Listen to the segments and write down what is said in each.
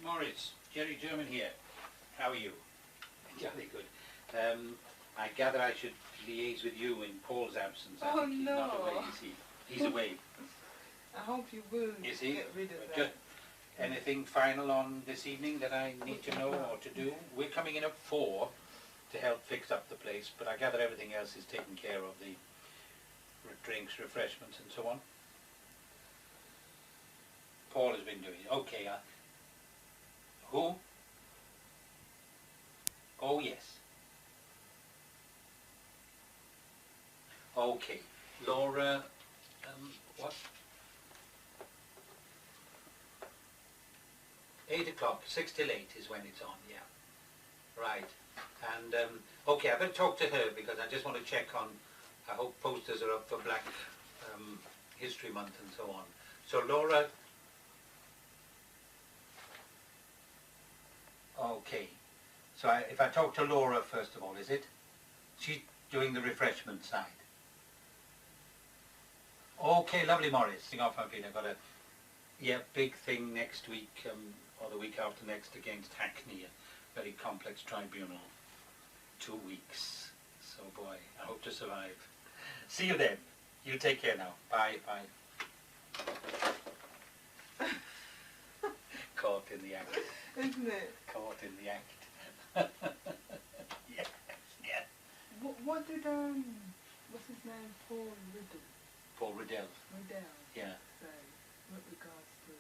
Morris, Gerry German here. How are you? Jolly good. I gather I should liaise with you in Paul's absence. I think he's not away, is he? He's away. I hope you will Is he? get rid of that. Just anything final on this evening that I need to know or to do? We're coming in at 4 to help fix up the place, but I gather everything else is taken care of, the drinks, refreshments and so on. Paul has been doing it. Okay. Who? Oh yes. Okay. Laura, what? 8 o'clock, 6 till 8 is when it's on, yeah. Right. And, okay, I better talk to her because I just want to check on, I hope posters are up for Black History Month and so on. So Laura, okay. So if I talk to Laura first of all, is it? She's doing the refreshment side. Okay, lovely, Morris. Sing off my feet. I've got a big thing next week, or the week after next, against Hackney, a very complex tribunal. 2 weeks. So boy, I hope to survive. See you then. You take care now. Bye, bye. Caught in the act. Isn't it? Caught in the act. Yeah, yeah. What did what's his name? Paul Riddell, Yeah. say with regards to?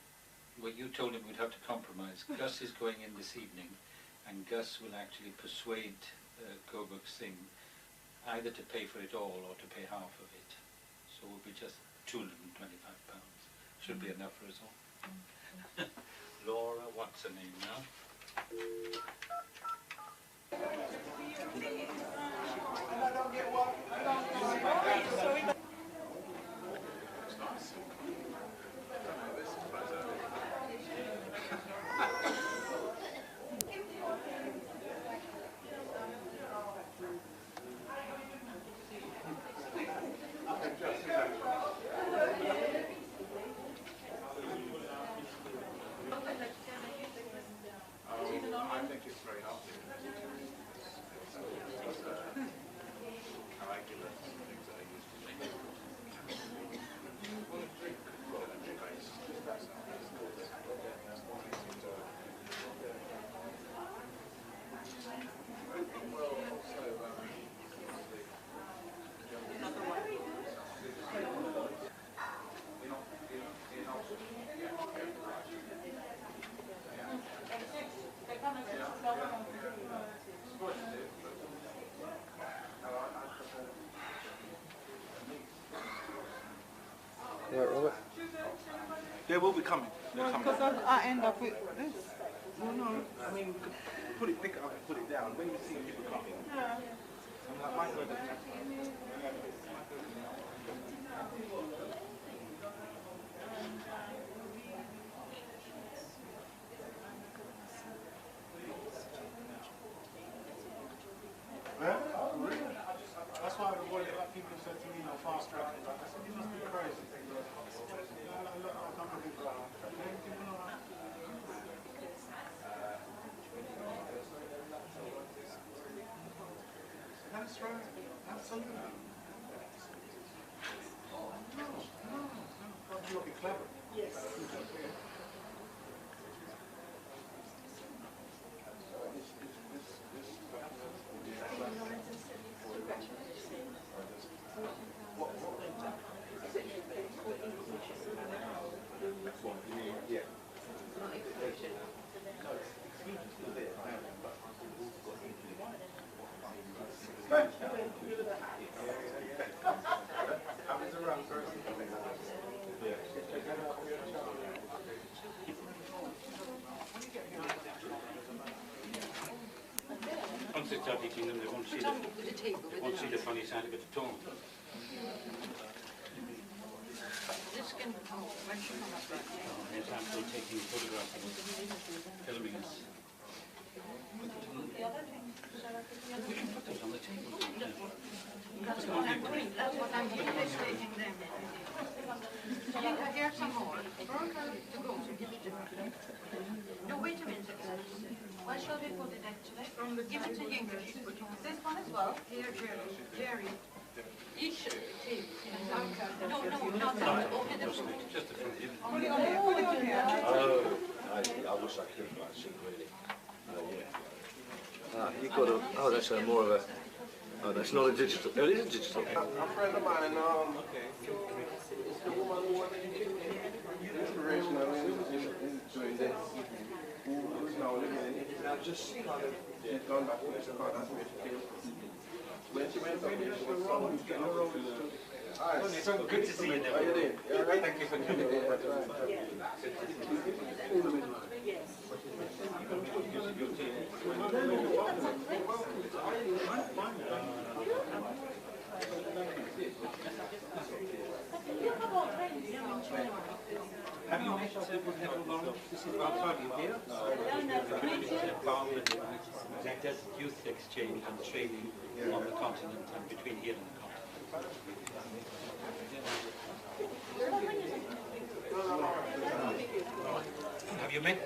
Well, you told him we'd have to compromise. Gus is going in this evening, and Gus will actually persuade Gobuk Singh either to pay for it all or to pay half of it. So it will be just £225. Should be enough for us all. Laura, what's her name now? Right, Robert? They will be coming. Well, because I end up with this. Well, no, I mean, you could pick it up and put it down. When you see people coming, Yeah. I'm like, my God, that's why the boy, like people said to me, fast track. I said, you must be crazy. That's right, absolutely. No. You'll be clever. Yes. Once they start eating them, they won't see the funny side of it at all. This can come when she comes back. Here's Andrew taking photographs of us, filming us. We can put those on the table. That's what I'm doing. That's what I'm illustrating them. Here's some more. To go. No, wait a minute. Where shall we put it actually? From the Give it to English. This one as well. Here, Gerry. Each team. No, only the fruit. Just the fruit. Only on here. Put it on here. I wish I could, but I shouldn't really. Yeah. You've got a. Oh, that's more of a. Oh, that's not a digital. Oh, it is a digital. A friend of mine, it's the woman who was inspirational in doing this, who is now living in Italy. I've just kind of gone back to this and that's me to feel. When she went away, she was wrong, getting her own. It's so good to see you. How you doing? You all right? Thank you for coming. Have you met Neville Lawrence? This is outside you here. Empowerment, that does youth exchange and training on the continent and between here and the continent. Have you met?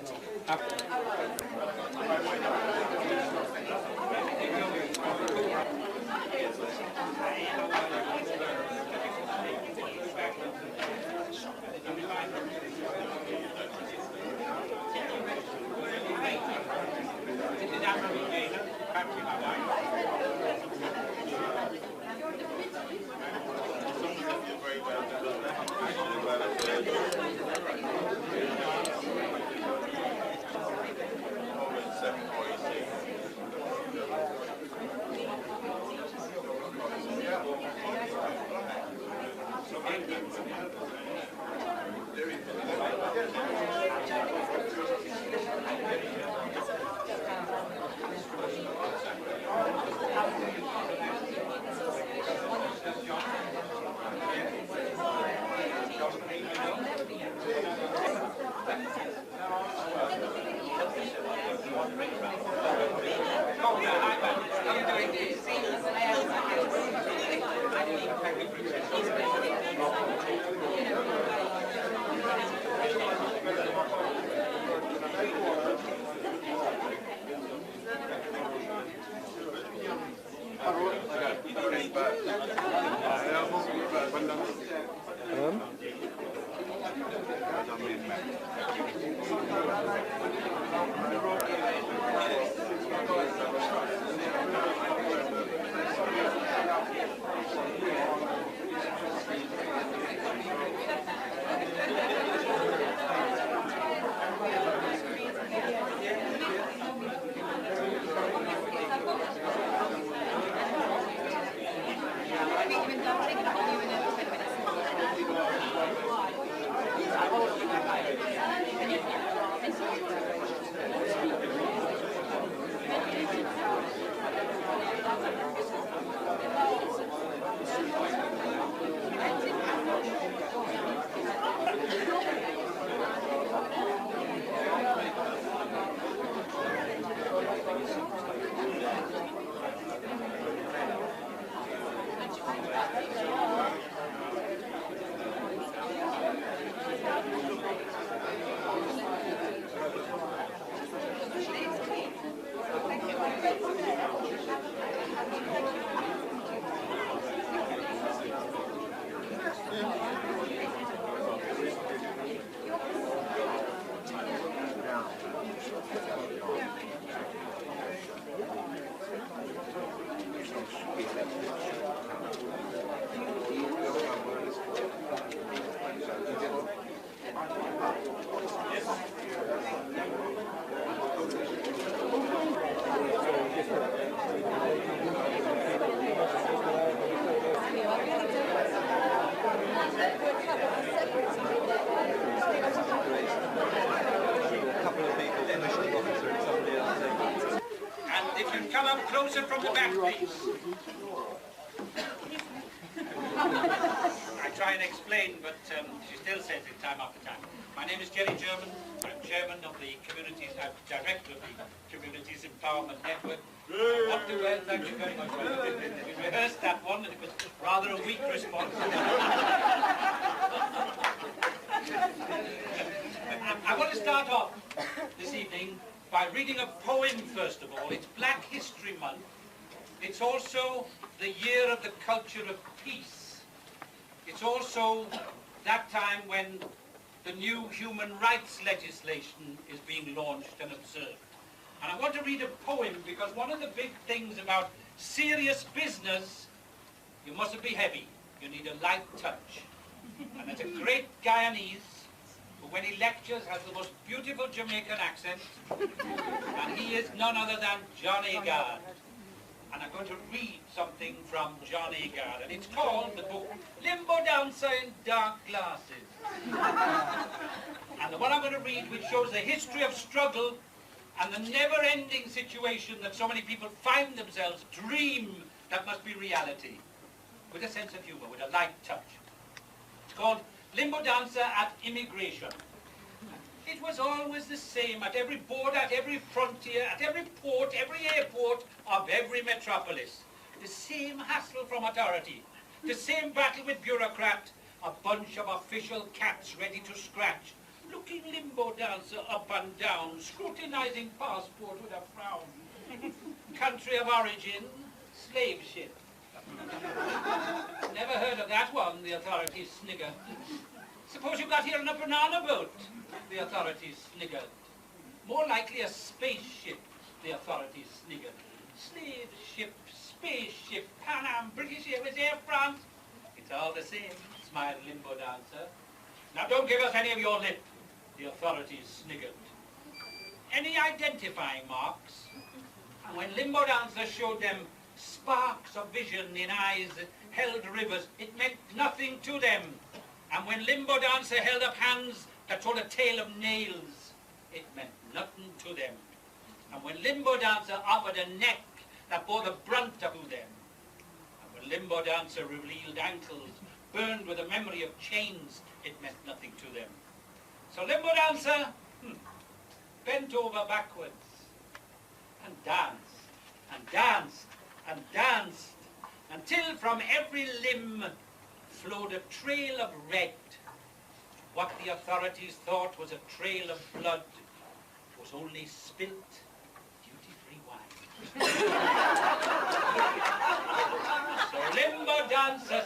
Come up closer from the back, please. I try and explain, but she still says it time after time. My name is Gerry German. I'm chairman of the communities, I'm director of the Communities Empowerment Network. Thank you very much. We rehearsed that one, and it was rather a weak response. I want to start off this evening by reading a poem first of all. It's Black History Month. It's also the year of the culture of peace. It's also that time when the new human rights legislation is being launched and observed. And I want to read a poem because one of the big things about serious business, you mustn't be heavy. You need a light touch. And there's a great Guyanese who, when he lectures, has the most beautiful Jamaican accent. And he is none other than Johnny Gard. And I'm going to read something from Johnny Gard. And it's called, the book, Limbo Dancer in Dark Glasses. And the one I'm going to read, which shows the history of struggle and the never-ending situation that so many people find themselves, dream that must be reality, with a sense of humour, with a light touch. It's called Limbo Dancer at Immigration. It was always the same at every border, at every frontier, at every port, every airport of every metropolis. The same hassle from authority, the same battle with bureaucrat, a bunch of official cats ready to scratch, looking limbo dancer up and down, scrutinizing passport with a frown. Country of origin, slave ship. Never heard of that one, the authorities snigger. Suppose you got here on a banana boat, the authorities sniggered. More likely a spaceship, the authorities sniggered. Slave ship, spaceship, Pan Am, British Airways, Air France. It's all the same, smiled Limbo Dancer. Now don't give us any of your lip, the authorities sniggered. Any identifying marks? And when Limbo Dancer showed them sparks of vision in eyes that held rivers, it meant nothing to them. And when Limbo Dancer held up hands that told a tale of nails, it meant nothing to them. And when Limbo Dancer offered a neck that bore the brunt of them, and when Limbo Dancer revealed ankles burned with the memory of chains, it meant nothing to them. So Limbo Dancer bent over backwards and danced and danced and danced until from every limb flowed a trail of red. What the authorities thought was a trail of blood was only spilt duty-free wine. So Limbo Dancer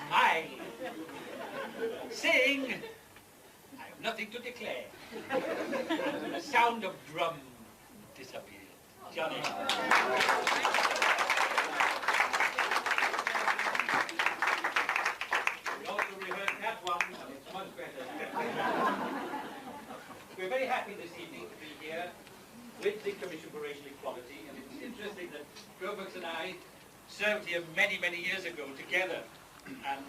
smiled, saying, I have nothing to declare. And the sound of drum disappeared. Johnny. We're very happy this evening to be here with the Commission for Racial Equality, and it's interesting that Grovex and I served here many, many years ago together, and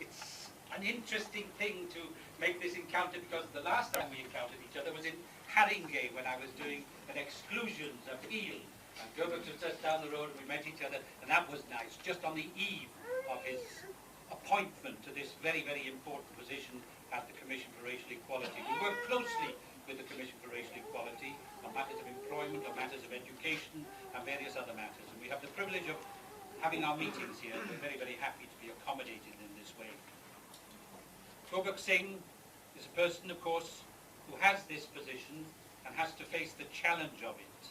it's an interesting thing to make this encounter because the last time we encountered each other was in Haringey when I was doing an exclusions appeal, and Grovex was just down the road and we met each other, and that was nice, just on the eve of his appointment to this very, very important position at the Commission for Racial Equality. We work closely with the Commission for Racial Equality on matters of employment, on matters of education, and various other matters. And we have the privilege of having our meetings here. We're very, very happy to be accommodated in this way. Gobak Singh is a person, of course, who has this position and has to face the challenge of it,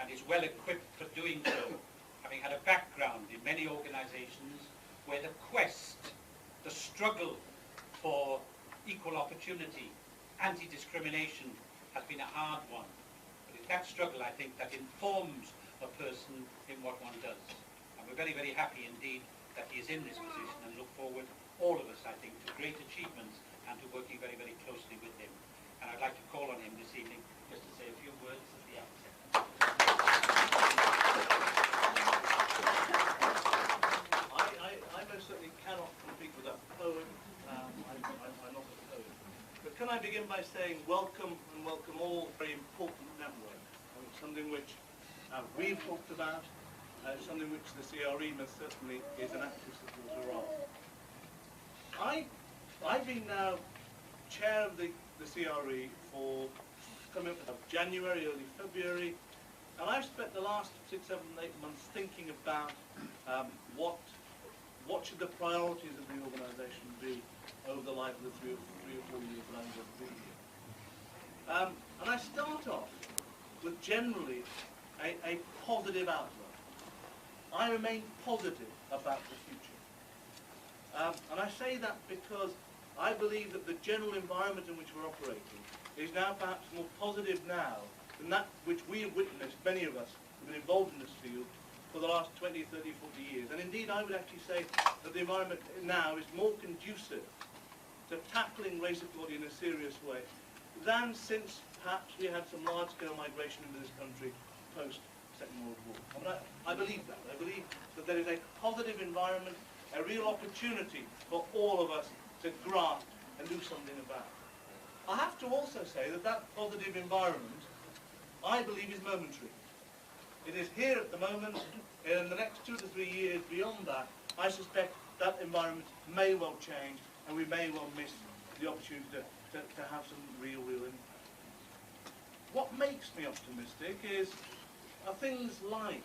and is well equipped for doing so, having had a background in many organizations where the quest, the struggle for equal opportunity, anti-discrimination has been a hard one. But it's that struggle, I think, that informs a person in what one does. And we're very, very happy indeed that he is in this position and look forward, all of us, I think, to great achievements and to working very, very closely with him. And I'd like to call on him this evening just to say a few words at the outset. I most certainly cannot compete with that poem. I'm not a poet. But can I begin by saying welcome and welcome all, very important network. Something which we've talked about, something which the CRE most certainly is an active supporter of. I've been now chair of the CRE for coming up to January, early February, and I've spent the last 6, 7, 8 months thinking about what should the priorities of the organisation be over the life of the 3 or 4 years that I'm going to be here. And I start off with generally a positive outlook. I remain positive about the future. And I say that because I believe that the general environment in which we're operating is now perhaps more positive now than that which we have witnessed, many of us who have been involved in this field, for the last 20, 30, 40 years. And indeed, I would actually say that the environment now is more conducive to tackling race equality in a serious way than since perhaps we had some large-scale migration into this country post-Second World War. I believe that. I believe that there is a positive environment, a real opportunity for all of us to grasp and do something about. I have to also say that that positive environment, I believe, is momentary. It is here at the moment. In the next 2 to 3 years beyond that, I suspect that environment may well change, and we may well miss the opportunity to have some real impact. What makes me optimistic are things like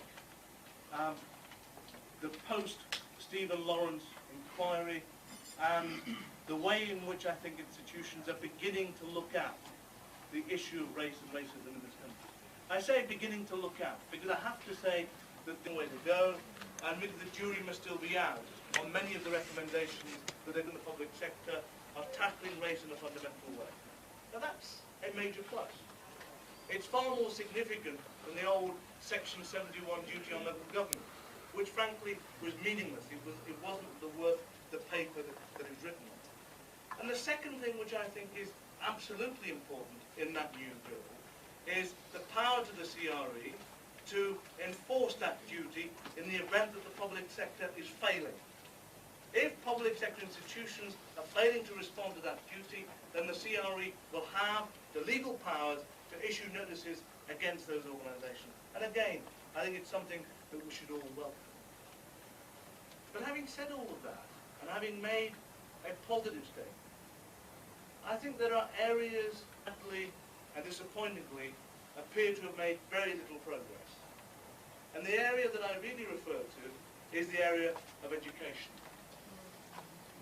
the post-Stephen Lawrence inquiry and the way in which I think institutions are beginning to look at the issue of race and racism in this country. I say beginning to look at because I have to say that there's a way to go, and really the jury must still be out on many of the recommendations that are in the public sector of tackling race in a fundamental way. Now that's a major plus. It's far more significant than the old Section 71 duty on local government, which frankly was meaningless. It wasn't worth the paper that it was written on. And the second thing which I think is absolutely important in that new bill is the power to the CRE to enforce that duty in the event that the public sector is failing. If public sector institutions are failing to respond to that duty, then the CRE will have the legal powers to issue notices against those organisations. And again, I think it's something that we should all welcome. But having said all of that, and having made a positive statement, I think there are areas, sadly and disappointingly, appear to have made very little progress. And the area that I really refer to is the area of education.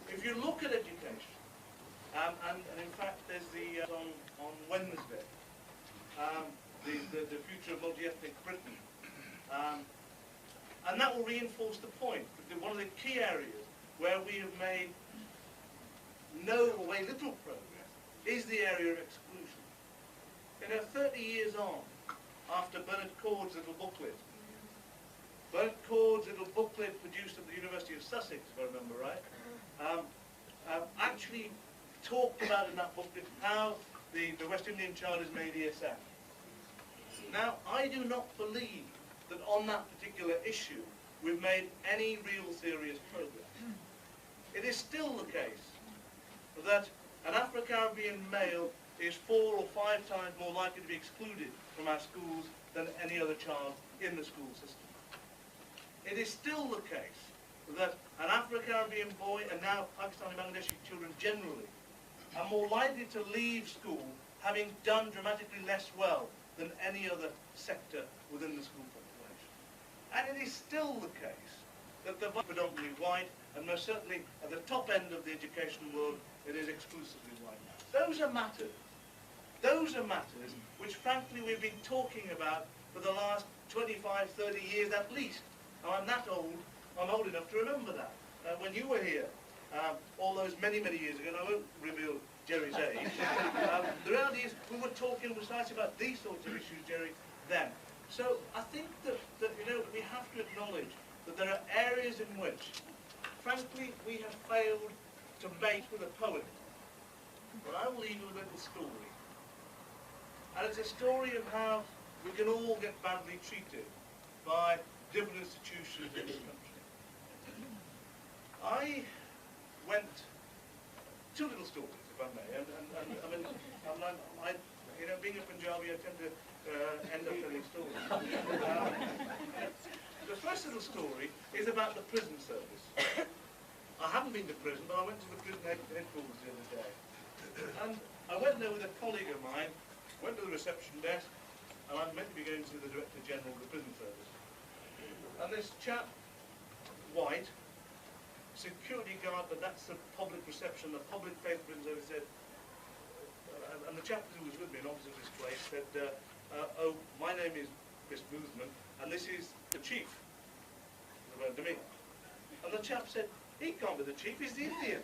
If you look at education, and in fact there's the on Wednesday, the future of multi-ethnic Britain, and that will reinforce the point that one of the key areas where we have made no or very little progress is the area of exclusion. 30 years on, after Bernard Cord's little booklet, produced at the University of Sussex, if I remember right, actually talked about in that booklet how the West Indian child is made ESF. Now, I do not believe that on that particular issue we've made any real serious progress. It is still the case that an Afro-Caribbean male is 4 or 5 times more likely to be excluded from our schools than any other child in the school system. It is still the case that an Afro-Caribbean boy, and now Pakistani Bangladeshi children generally, are more likely to leave school having done dramatically less well than any other sector within the school population. And it is still the case that the predominantly white, and most certainly at the top end of the education world, it is exclusively white. Those are matters which frankly we've been talking about for the last 25, 30 years at least. Now, I'm that old, I'm old enough to remember that. When you were here, all those many, many years ago, and I won't reveal Gerry's age, the reality is we were talking precisely about these sorts of issues, Gerry, then. So I think that we have to acknowledge that there are areas in which, frankly, we have failed to make with a poem. But I will leave you with a little story. And it's a story of how we can all get badly treated by different institutions in this country. I went, 2 little stories, if I may, and I mean, being a Punjabi, I tend to end up telling stories. The first little story is about the prison service. I haven't been to prison, but I went to the prison headquarters the other day. And I went there with a colleague of mine, went to the reception desk, and I'm meant to be going to the Director General of the Prison Service. And this chap, white, security guard, but that's the public reception, the public face prison service said, and the chap who was with me, an officer of this place, said, oh, my name is Miss Movement, and this is the chief. To me. And the chap said, he can't be the chief, he's the Indian.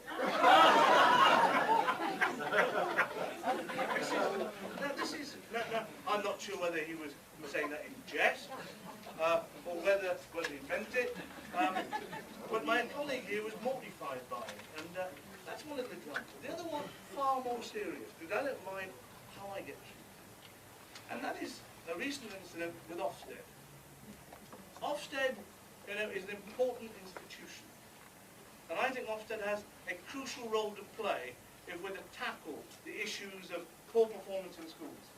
I'm not sure whether he was saying that in jest, or whether he meant it. But my colleague here was mortified by it, and that's one little example. The other one, far more serious, because I don't mind how I get treated. And that is a recent incident with Ofsted. Ofsted, you know, is an important institution. And I think Ofsted has a crucial role to play if we're to tackle the issues of poor performance in schools.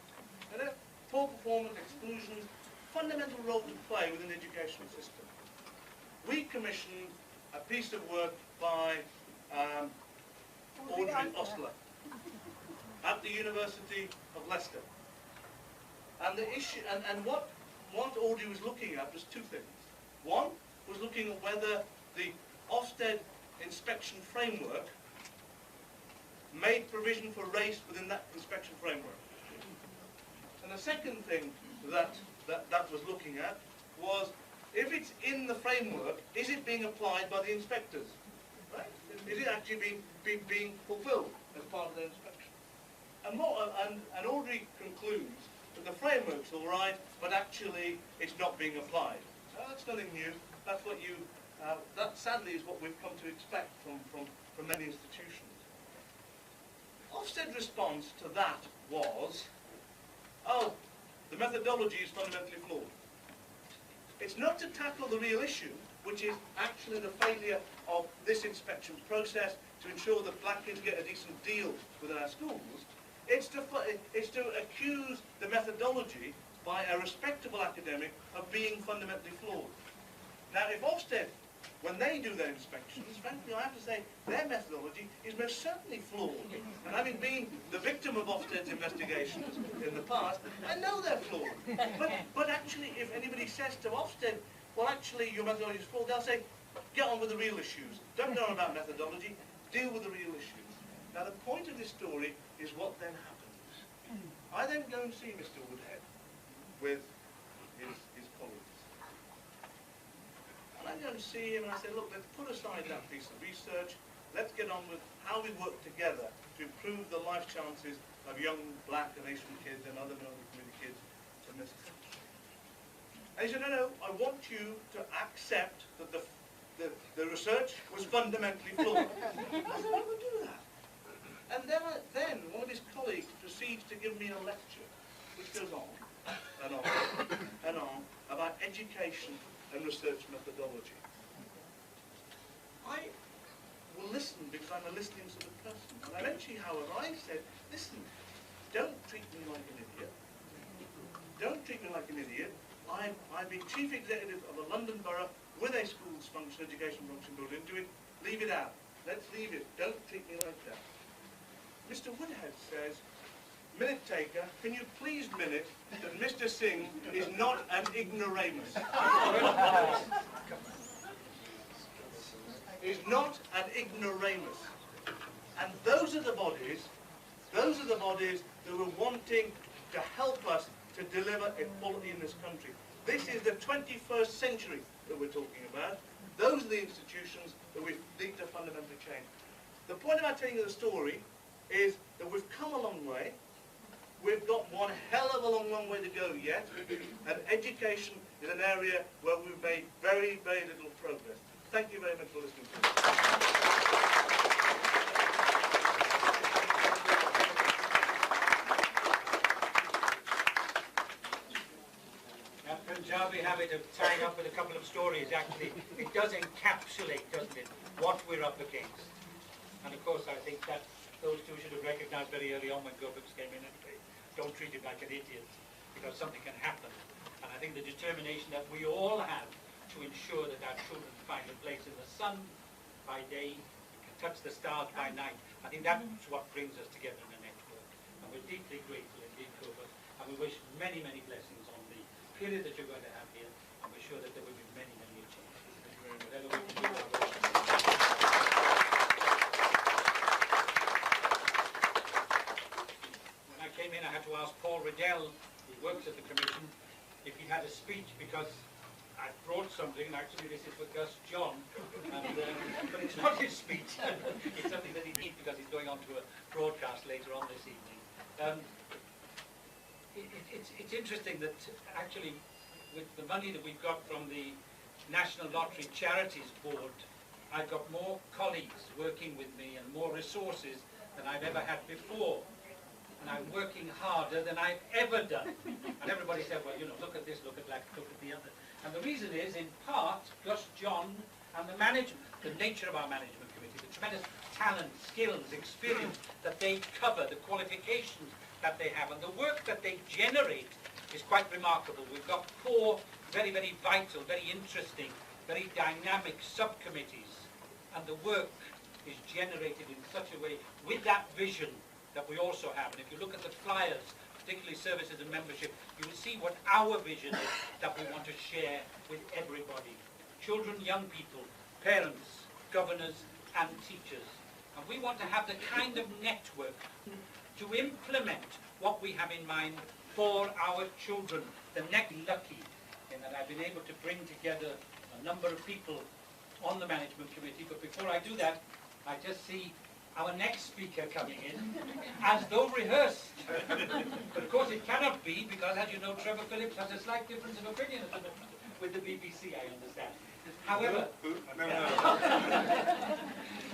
You know, poor performance, exclusion, fundamental role to play within the educational system. We commissioned a piece of work by Audrey Ostler at the University of Leicester. And the issue, and what Audrey was looking at was two things. One was looking at whether the Ofsted inspection framework made provision for race within that inspection framework. And the second thing that was looking at was, if it's in the framework, is it being applied by the inspectors? Right? Is it actually being fulfilled as part of the inspection? And Audrey concludes that the framework's all right, but actually it's not being applied. So that's nothing new. That's what you. That sadly is what we've come to expect from many institutions. Ofsted's response to that was, oh, the methodology is fundamentally flawed. It's not to tackle the real issue, which is actually the failure of this inspection process to ensure that black kids get a decent deal within our schools. It's to accuse the methodology by a respectable academic of being fundamentally flawed. Now, if Ofsted, when they do their inspections, frankly, I have to say, their methodology is most certainly flawed. And having been the victim of Ofsted's investigations in the past, I know they're flawed. But actually, if anybody says to Ofsted, well, actually, your methodology is flawed, they'll say, get on with the real issues. Don't know about methodology, deal with the real issues. Now, the point of this story is what then happens. I then go and see Mr. Woodhead with his colleagues. And I go and see him and I say, look, let's put aside that piece of research. Let's get on with how we work together to improve the life chances of young black and Asian kids and other minority community kids in this country. And he said, no, I want you to accept that the research was fundamentally flawed. I said, I would do that. And then one of his colleagues proceeds to give me a lecture, which goes on and on and on about education and research methodology. I will listen because I'm a listening sort of person. And eventually, however, I said, listen, don't treat me like an idiot. Don't treat me like an idiot. I've been chief executive of a London borough with a schools function, education function building. Leave it out. Let's leave it. Don't treat me like that. Mr. Woodhead says, minute taker, can you please minute that Mr. Singh is not an ignoramus? Is not an ignoramus. And those are the bodies that were wanting to help us to deliver equality in this country. This is the 21st century that we're talking about. Those are the institutions that we need to fundamentally change. The point about telling you the story is that we've come a long way. We've got one hell of a long way to go yet. And education is an area where we've made very, very little progress. Thank you very much for listening to me. That Punjabi habit of tying up with a couple of stories, actually, it does encapsulate, doesn't it, what we're up against. And of course, I think that those two should have recognized very early on when Go-Books came in and said, don't treat it like an idiot, because something can happen. And I think the determination that we all have to ensure that our children find a place in the sun by day, can touch the stars by night, I think that's what brings us together in a network. And we're deeply grateful indeed, Go-Books, and we wish many, many blessings on the period that you're going to have here, and we're sure that there will be many, many changes. Whatever we can do, our work. When I came in, I had to ask Paul Riddell, who works at the Commission, if he had a speech, because I brought something, and actually this is for Gus John, and, but it's not his speech. It's something that he needs because he's going on to a broadcast later on this evening. It's interesting that actually with the money that we've got from the National Lottery Charities Board, I've got more colleagues working with me and more resources than I've ever had before. And I'm working harder than I've ever done. And everybody said, well, you know, look at this, look at that, look at the other. And the reason is, in part, Gus John and the management, the nature of our management committee, the tremendous talent, skills, experience that they cover, the qualifications that they have, and the work that they generate is quite remarkable. We've got 4 very, very vital, very interesting, very dynamic subcommittees, and the work is generated in such a way with that vision that we also have. And if you look at the flyers, particularly services and membership, you will see what our vision is that we want to share with everybody. Children, young people, parents, governors and teachers. And we want to have the kind of network to implement what we have in mind for our children. The next lucky in that I've been able to bring together a number of people on the management committee. But before I do that, I just see our next speaker coming in, as though rehearsed. But of course it cannot be, because as you know, Trevor Phillips has a slight difference of opinion at the moment with the BBC, I understand. However,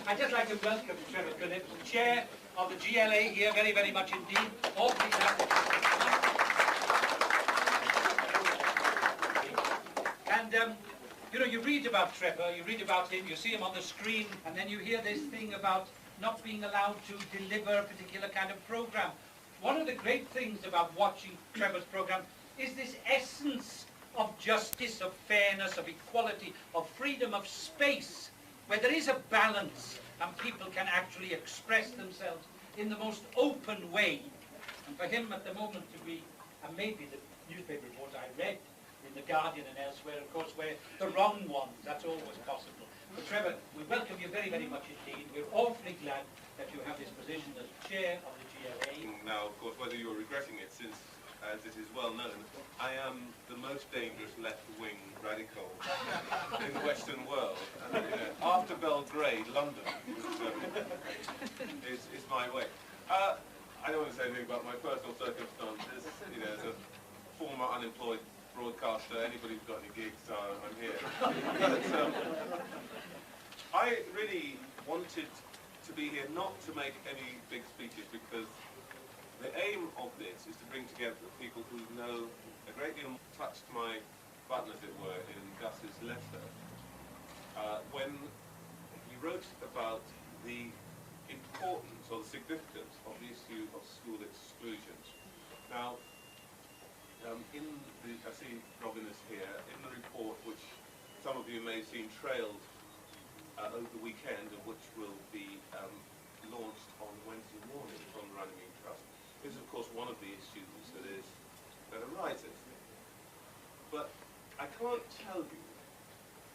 I'd just like to welcome Trevor Phillips, Chair of the GLA here, very, very much indeed. All please and you know, you read about Trevor, you read about him, you see him on the screen, and then you hear this thing about not being allowed to deliver a particular kind of program. One of the great things about watching Trevor's program is this essence of justice, of fairness, of equality, of freedom, of space, where there is a balance and people can actually express themselves in the most open way. And for him at the moment to be, and maybe the newspaper reports I read in The Guardian and elsewhere, of course, where the wrong ones, that's always possible. But Trevor, we welcome you very, very much indeed. We're awfully glad that you have this position as chair of the GLA. Now, of course, whether you're regretting it, since, as it is well known, I am the most dangerous left-wing radical in the Western world. And, you know, after Belgrade, London is my way. I don't want to say anything about my personal circumstances. You know, as a former unemployed broadcaster, anybody who's got any gigs, I'm here. But I really wanted to be here not to make any big speeches, because the aim of this is to bring together people who know a great deal, touched my button, as it were, in Gus's letter, when he wrote about the importance or the significance of the issue of school exclusion. Now, I see Robin is here, in the report which some of you may have seen trailed over the weekend, and which will be launched on Wednesday morning from the Runnymede Trust, is of course one of the issues that arises. But I can't tell you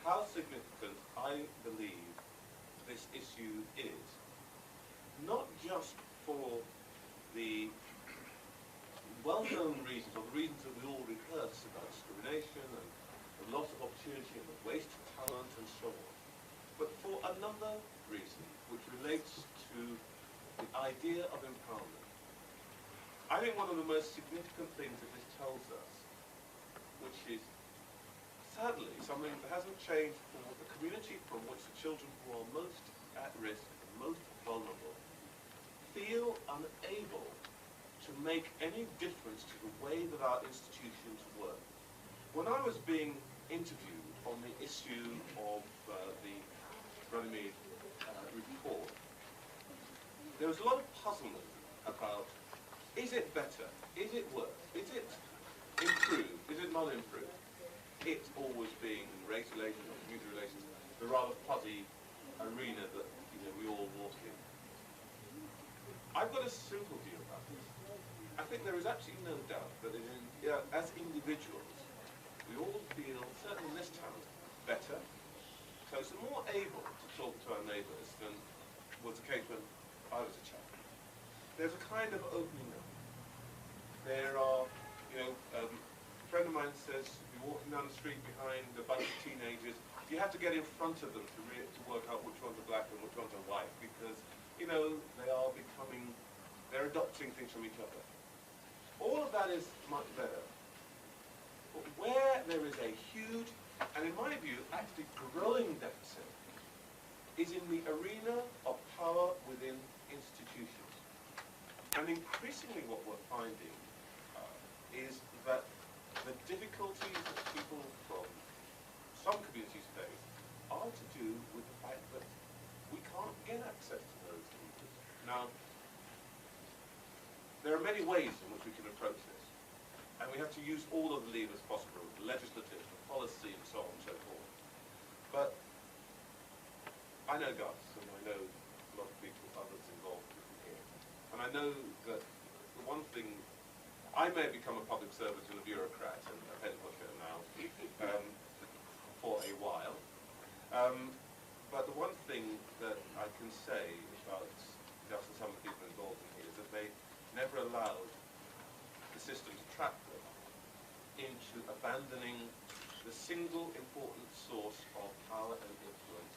how significant I believe this issue is, not just for the well-known reasons, or the reasons that we all rehearse about discrimination and the loss of opportunity and the waste of talent and so on, but for another reason which relates to the idea of empowerment. I think one of the most significant things that this tells us, which is sadly something that hasn't changed for the community from which the children who are most at risk and most vulnerable feel unable to make any difference to the way that our institutions work. When I was being interviewed on the issue of the Runnymede report, there was a lot of puzzlement about, is it better, is it worse, is it improved, is it not improved? It always being race relations or community relations, the rather fuzzy arena that we all walk in. I've got a simple view about this. I think there is absolutely no doubt that as individuals, we all feel, certainly in this town, better, closer, more able to talk to our neighbours than was the case when I was a child. There's a kind of opening up. There are, friend of mine says, you're walking down the street behind a bunch of teenagers, you have to get in front of them to work out which ones are black and which ones are white, because, you know, they are becoming, they're adopting things from each other. All of that is much better. But where there is a huge, and in my view, actually growing deficit, is in the arena of power within institutions. And increasingly what we're finding is that the difficulties that people from some communities face are to do with the fact that we can't get access to those leaders. Now, there are many ways in which we can approach this, and we have to use all of the levers possible, the legislative, the policy, and so on and so forth. But I know Gus, and I know a lot of people, others involved here, and I know that the one thing, I may have become a public servant and a bureaucrat and a head pusher now for a while, but the one thing that I can say about Gus and some of the people involved in here is that they never allowed the system to trap them into abandoning the single important source of power and influence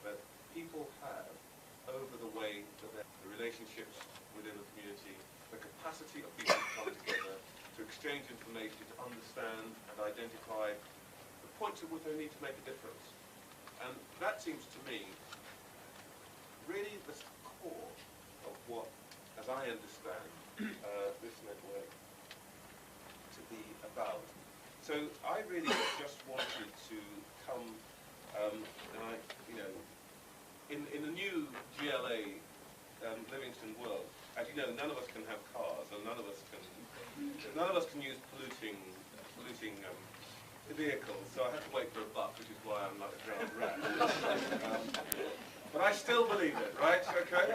that people have over the way that the relationships within the community, the capacity of people to come together, to exchange information, to understand and identify the points at which they need to make a difference. And that seems to me really the core of what, as I understand, this network to be about. So I really just wanted to come, and I, you know, in the new GLA Livingston world, as you know, none of us can have cars, and none of us can use polluting vehicles. So I had to wait for a bus, which is why I'm like a drowned rat. But I still believe it, right? Okay,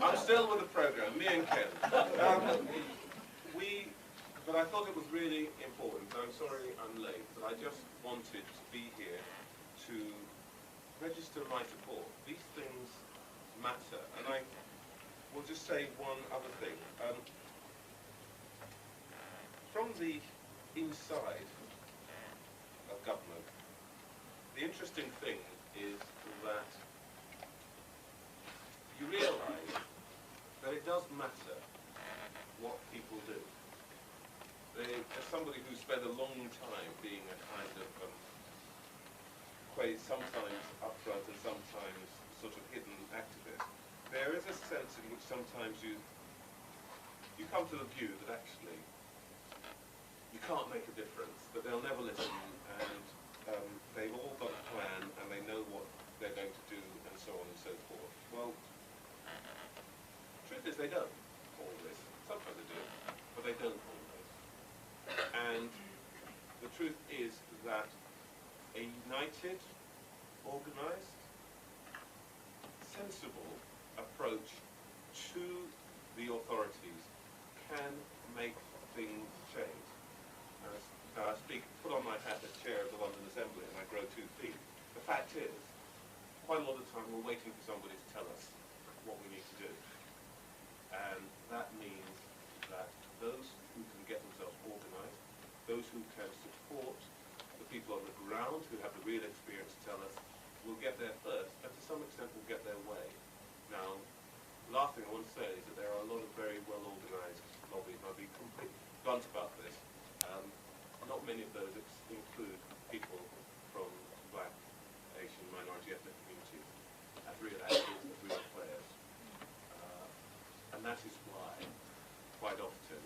I'm still with the program, me and Ken. But I thought it was really important. I'm sorry I'm late, but I just wanted to be here to register my support. These things matter, and I will just say one other thing. From the inside of government, the interesting thing is that you realise that it does matter what people do. As somebody who spent a long time being a kind of sometimes upfront and sometimes sort of hidden activist, there is a sense in which sometimes you come to the view that actually you can't make a difference, that they'll never listen, and they've all got a plan and they know what they're going to do, and so on and so forth. Well, the truth is they don't always. Sometimes they do, but they don't always. And the truth is that a united, organised, sensible approach to the authorities can make things change. Now I put on my hat as chair of the London Assembly and I grow 2 feet. The fact is, quite a lot of the time we're waiting for somebody to tell us what we need to do. And that means that those who can get themselves organised, those who can support the people on the ground who have the real experience to tell us, will get there first, and to some extent will get their way. Now, the last thing I want to say is that there are a lot of very well-organised lobbies, and I'll be completely blunt about this. Not many of those include people from black, Asian, minority ethnic communities as real actors, as real players. And that is why, quite often,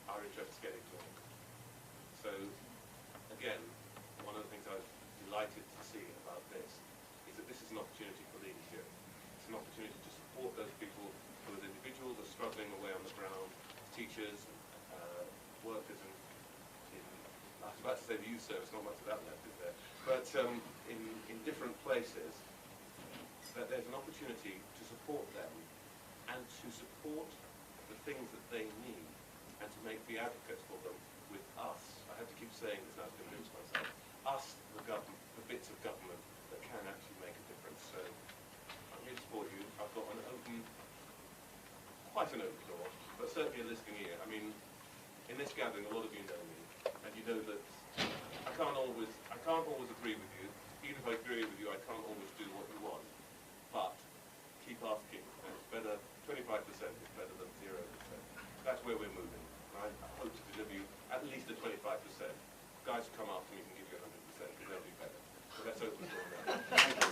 our interests get ignored. So, again, one of the things I was delighted to see about this is that this is an opportunity for leadership. It's an opportunity to support those people who as individuals are struggling away on the ground, teachers, workers, and I was about to say the youth service, not much of that left, is there? But in different places, that there's an opportunity to support them and to support the things that they need and to make the advocates for them with us. I have to keep saying this now to convince myself. Us, the government, the bits of government that can actually make a difference. So I'm here to support you. I've got quite an open door, but certainly a listening ear. I mean, in this gathering, a lot of you know me. and you know that I can't always agree with you. Even if I agree with you, I can't always do what you want. But keep asking. And it's better. 25% is better than 0%. That's where we're moving. I hope to deliver you at least a 25%. Guys who come after me can give you 100%, because they'll do better. So let's open the door now. Thank you.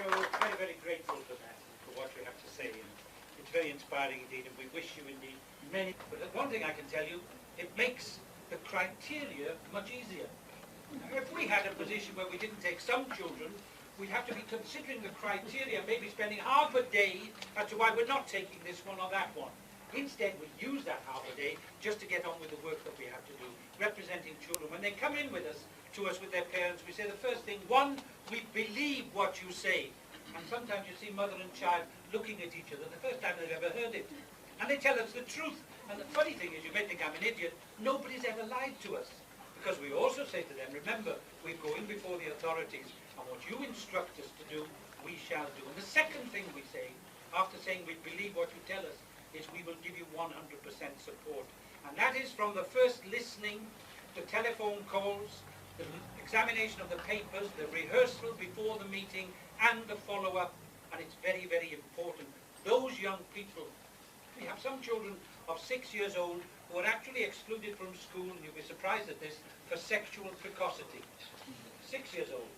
We're very, very grateful for that, for what you have to say. And it's very inspiring indeed, and we wish you indeed many. But one thing I can tell you, it makes the criteria much easier. Now, if we had a position where we didn't take some children, we'd have to be considering the criteria, maybe spending half a day as to why we're not taking this one or that one. Instead, we use that half a day just to get on with the work that we have to do, representing children. When they come in with us, to us with their parents, we say the first thing, one, we believe what you say. And sometimes you see mother and child looking at each other the first time they've ever heard it. And they tell us the truth. And the funny thing is, you may think I'm an idiot, nobody's ever lied to us. Because we also say to them, remember, we're going before the authorities, and what you instruct us to do, we shall do. And the second thing we say, after saying we believe what you tell us, is we will give you 100% support. And that is from the first listening, the telephone calls, the examination of the papers, the rehearsal before the meeting, and the follow-up. And it's very, very important. Those young people, we have some children of 6 years old who are actually excluded from school, and you'll be surprised at this, for sexual precocity. 6 years old.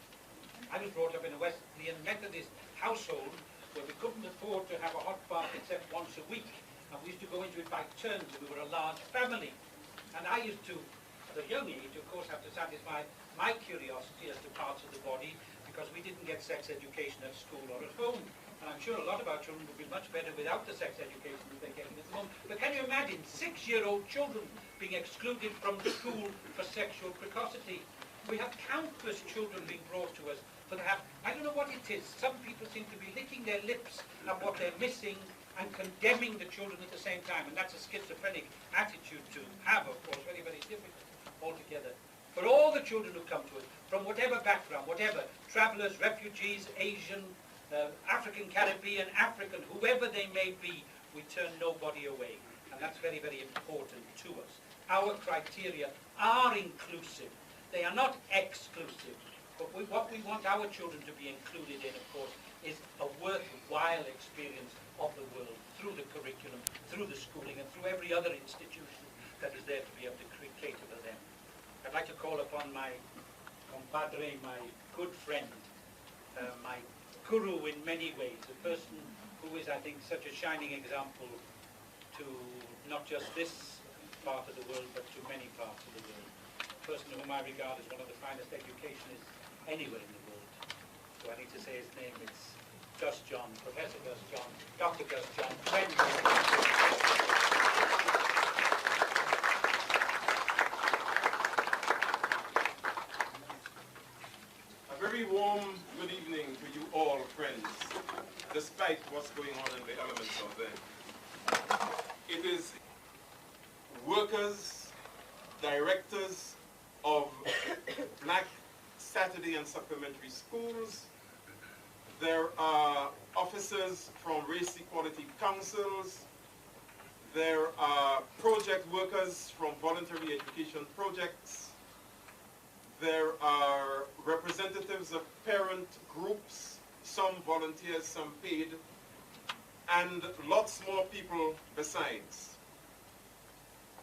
I was brought up in a Wesleyan Methodist household where we couldn't afford to have a hot bath except once a week. And we used to go into it by turns, and we were a large family. And I used to, at a young age, of course, have to satisfy my curiosity as to parts of the body, because we didn't get sex education at school or at home. And I'm sure a lot of our children would be much better without the sex education that they're getting at the moment. But can you imagine 6-year-old children being excluded from school for sexual precocity? We have countless children being brought to us that have, I don't know what it is, some people seem to be licking their lips at what they're missing and condemning the children at the same time. And that's a schizophrenic attitude to have, of course, very, very difficult altogether. For all the children who come to us, from whatever background, whatever, travellers, refugees, Asian, African, Caribbean, African, whoever they may be, we turn nobody away. And that's very, very important to us. Our criteria are inclusive. They are not exclusive. But what we want our children to be included in, of course, is a worthwhile experience of the world through the curriculum, through the schooling, and through every other institution that is there to be able to cater for them. I'd like to call upon my compadre, my good friend, my guru in many ways, a person who is, I think, such a shining example to not just this part of the world, but to many parts of the world. A person whom I regard as one of the finest educationists anywhere in the world. So I need to say his name. It's Gus John, Professor Gus John, Dr. Gus John, friend. A very warm good evening to you all, friends, despite what's going on in the elements of them. It is workers, directors of Black Saturday and supplementary schools. There are officers from race equality councils. There are project workers from voluntary education projects. There are representatives of parent groups, some volunteers, some paid, and lots more people besides.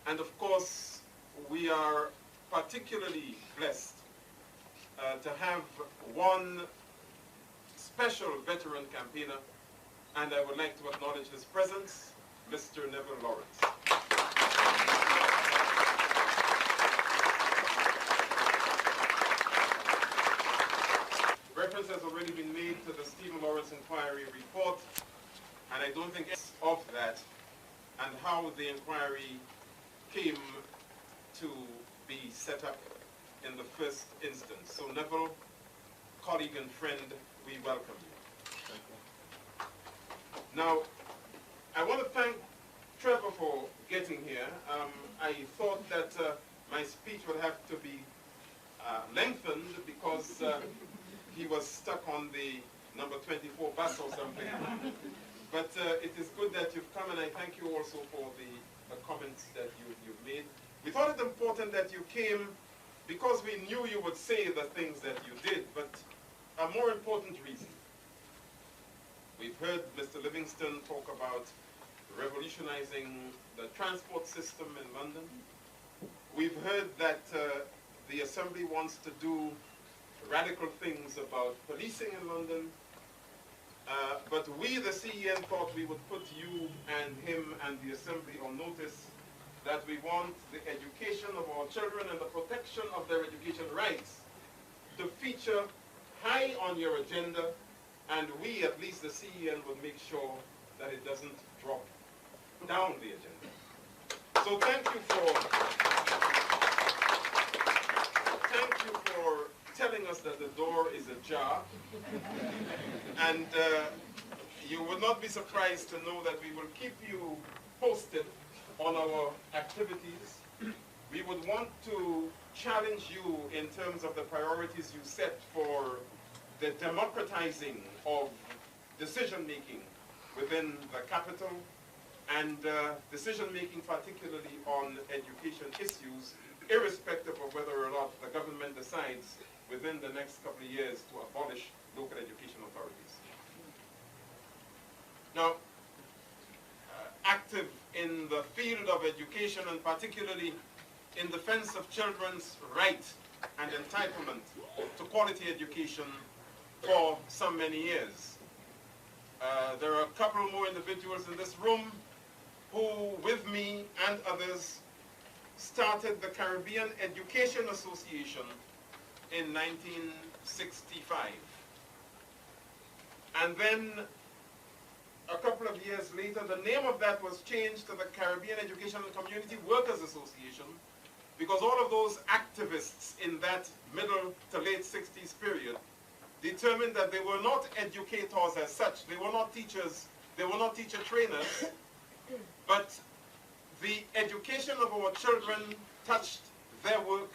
And of course, we are particularly blessed to have one special veteran campaigner, and I would like to acknowledge his presence, Mr. Neville Lawrence. Reference has already been made to the Stephen Lawrence Inquiry report, and I don't think it's of that and how the inquiry came to be set up in the first instance. So Neville, colleague and friend, we welcome you. Now, I want to thank Trevor for getting here. I thought that my speech would have to be lengthened because he was stuck on the number 24 bus or something. But it is good that you've come, and I thank you also for the comments that you've made. We thought it important that you came because we knew you would say the things that you did, but a more important reason. We've heard Mr. Livingston talk about revolutionizing the transport system in London. We've heard that the Assembly wants to do radical things about policing in London. But we, the CEN, thought we would put you and him and the Assembly on notice that we want the education of our children and the protection of their education rights to feature high on your agenda, and we, at least the CEN, would make sure that it doesn't drop down the agenda. So thank you for telling us that the door is ajar. And you will not be surprised to know that we will keep you posted on our activities. We would want to challenge you in terms of the priorities you set for the democratizing of decision-making within the capital, and decision-making particularly on education issues, irrespective of whether or not the government decides within the next couple of years to abolish local education authorities. Now, active in the field of education, and particularly in defense of children's right and entitlement to quality education for so many years. There are a couple more individuals in this room who, with me and others, started the Caribbean Education Association in 1965. And then a couple of years later, the name of that was changed to the Caribbean Education and Community Workers Association, because all of those activists in that middle to late 60s period determined that they were not educators as such. They were not teachers, they were not teacher trainers, but the education of our children touched their work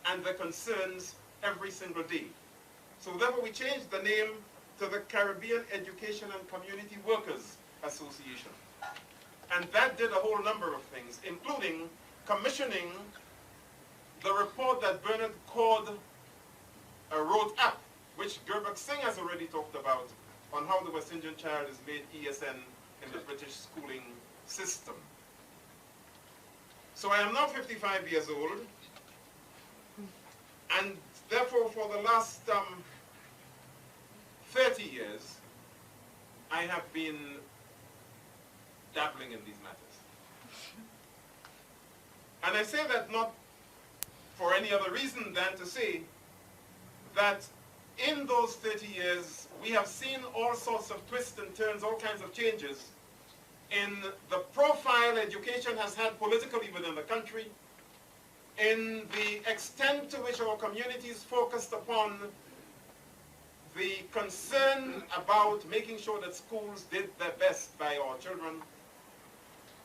and their concerns every single day. So therefore we changed the name to the Caribbean Education and Community Workers Association. And that did a whole number of things, including commissioning the report that Bernard Cord wrote up, which Gerber Singh has already talked about, on how the West Indian child is made ESN in the British schooling system. So I am now 55 years old, and therefore for the last 30 years, I have been dabbling in these matters. And I say that not for any other reason than to say that in those 30 years, we have seen all sorts of twists and turns, all kinds of changes in the profile education has had politically within the country, in the extent to which our communities focused upon the concern about making sure that schools did their best by our children,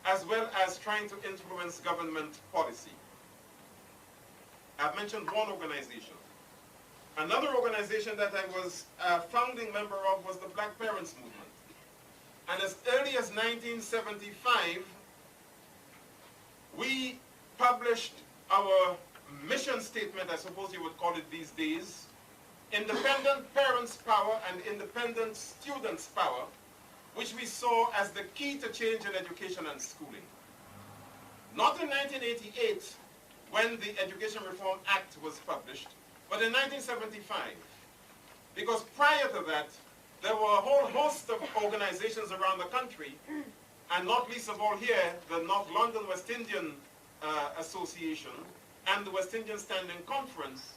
as well as trying to influence government policy. I've mentioned one organization. Another organization that I was a founding member of was the Black Parents Movement. And as early as 1975, we published our mission statement, I suppose you would call it these days, Independent Parents' Power and Independent Students' Power, which we saw as the key to change in education and schooling. Not in 1988, when the Education Reform Act was published, but in 1975. Because prior to that, there were a whole host of organizations around the country, and not least of all here, the North London West Indian Association and the West Indian Standing Conference,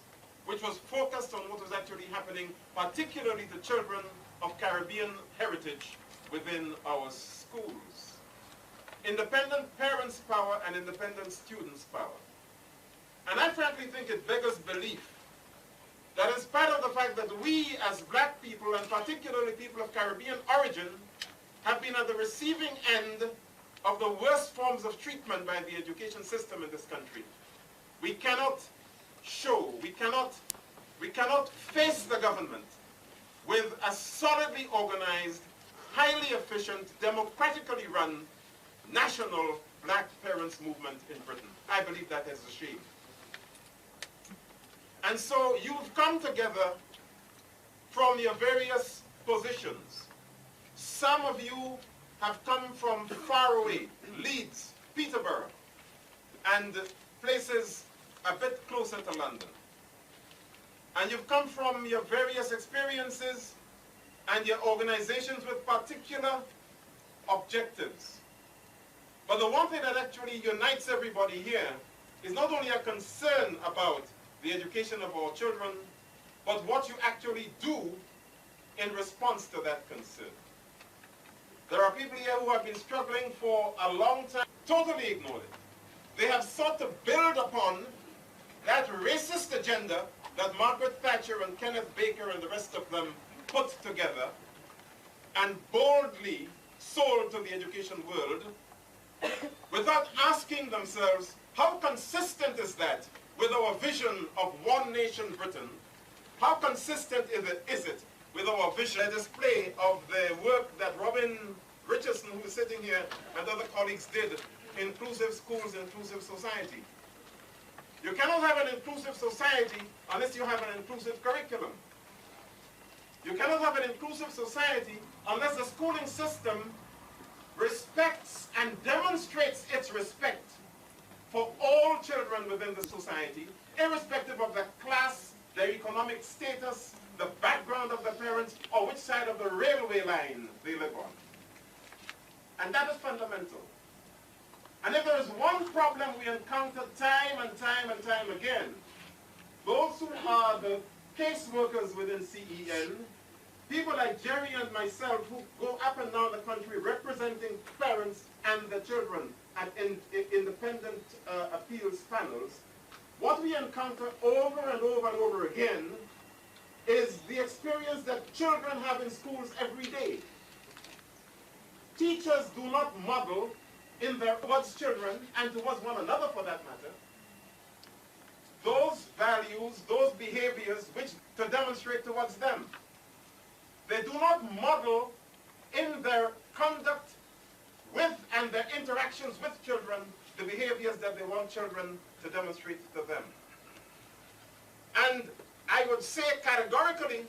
which was focused on what was actually happening, particularly to children of Caribbean heritage within our schools. Independent parents' power and independent students' power. And I frankly think it beggars belief that in spite of the fact that we as black people, and particularly people of Caribbean origin, have been at the receiving end of the worst forms of treatment by the education system in this country, we cannot show, we cannot face the government with a solidly organized highly efficient, democratically run national black parents movement in Britain. I believe that is a shame. And so you've come together from your various positions. Some of you have come from far away, Leeds, Peterborough, and places a bit closer to London. And you've come from your various experiences and your organizations with particular objectives. But the one thing that actually unites everybody here is not only a concern about the education of our children, but what you actually do in response to that concern. There are people here who have been struggling for a long time, totally ignored it. They have sought to build upon that racist agenda that Margaret Thatcher and Kenneth Baker and the rest of them put together and boldly sold to the education world without asking themselves, how consistent is that with our vision of one nation Britain? How consistent is it with our vision? A display of the work that Robin Richardson, who is sitting here, and other colleagues did, inclusive schools, inclusive society. You cannot have an inclusive society unless you have an inclusive curriculum. You cannot have an inclusive society unless the schooling system respects and demonstrates its respect for all children within the society, irrespective of their class, their economic status, the background of the parents, or which side of the railway line they live on. And that is fundamental. And if there is one problem we encounter time and time and time again, those who are the caseworkers within CEN, people like Gerry and myself who go up and down the country representing parents and the children at independent appeals panels, what we encounter over and over and over again is the experience that children have in schools every day. Teachers do not model towards children, and towards one another for that matter, those values, those behaviors which to demonstrate towards them. They do not model in their conduct with and their interactions with children the behaviors that they want children to demonstrate to them. And I would say categorically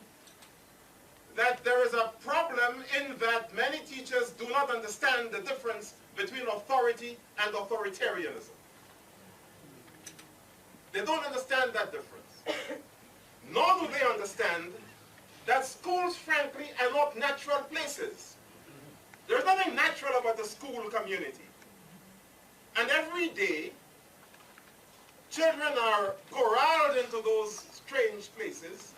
that there is a problem in that many teachers do not understand the difference between authority and authoritarianism. They don't understand that difference. Nor do they understand that schools, frankly, are not natural places. There's nothing natural about the school community. And every day, children are corralled into those strange places